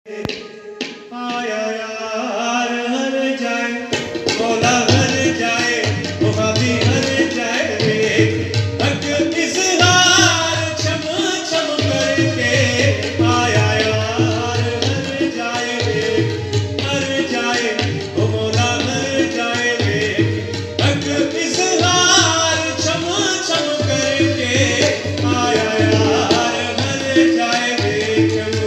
आया यार हर जाए, मौला हर जाए, मुहाबी हर जाए रे, हक इज़हार छम छम करके। आया यार हर जाए रे, हर जाए, ओ मौला हर जाए रे, हक इज़हार छम छम करके। आया यार हर जाए रे छम।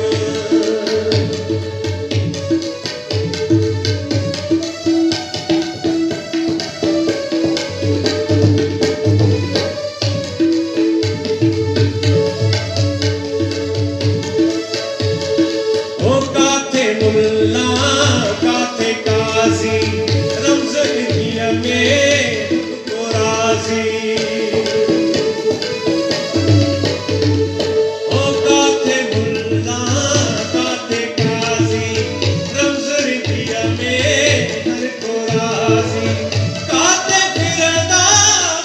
मुल्ला काथे काजी रमज़ इंडिया में को राजी। ओ काथे मुल्ला काथे काजी रमज़ इंडिया में हर को राजी। काथे फिरदा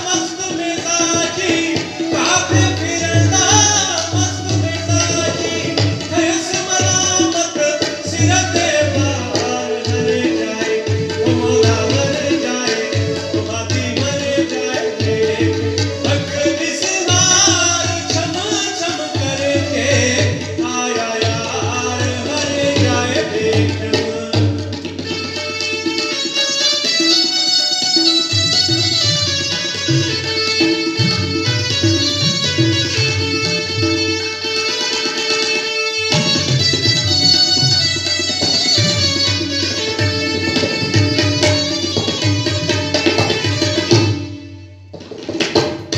मस्त मिजाजी, काथे फिरदा मस्त मिजाजी, है मलामत सिरते बाहर हर जाए, ओ मौला हर जाए, मुहाबी हर जाए रे, हक इज़हार छम छम करके। आया यार हर जाए रे।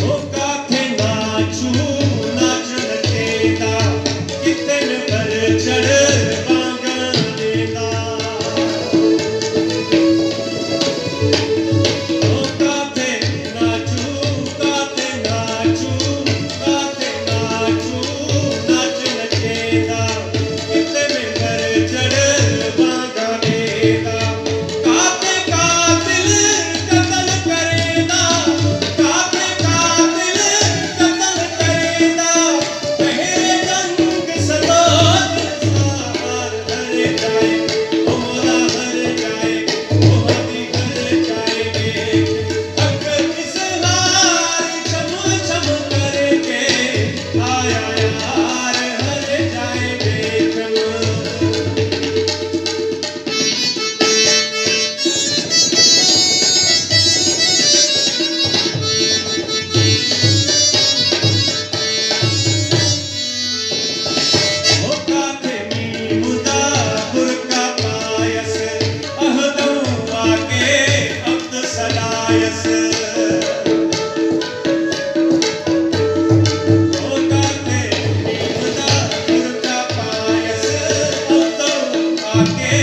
ओ काथे नाचू नाच नचेदा, कितन पर चढ़ बांगन देदा। ओ काथे नाचू काथे नाचू काथे नाचू नाच नचेदा, कितन पर चढ़ बांगन देदा। काथे कातिल कत्ल करेदा, काथे कातिल कत्ल करेदा, पहरे जंग सदात सार हर जाए, ओ मौला हर जाए, मुहाबी हर जाए रे, हक इज़हार छम छम करके। आया यार हर जाए रे छम। ओ काथे मीमुदा बुरका पायस, अहदों आके अब्द सलायस। ओ काथे मीमुदा बुरका पायस, अहदों आके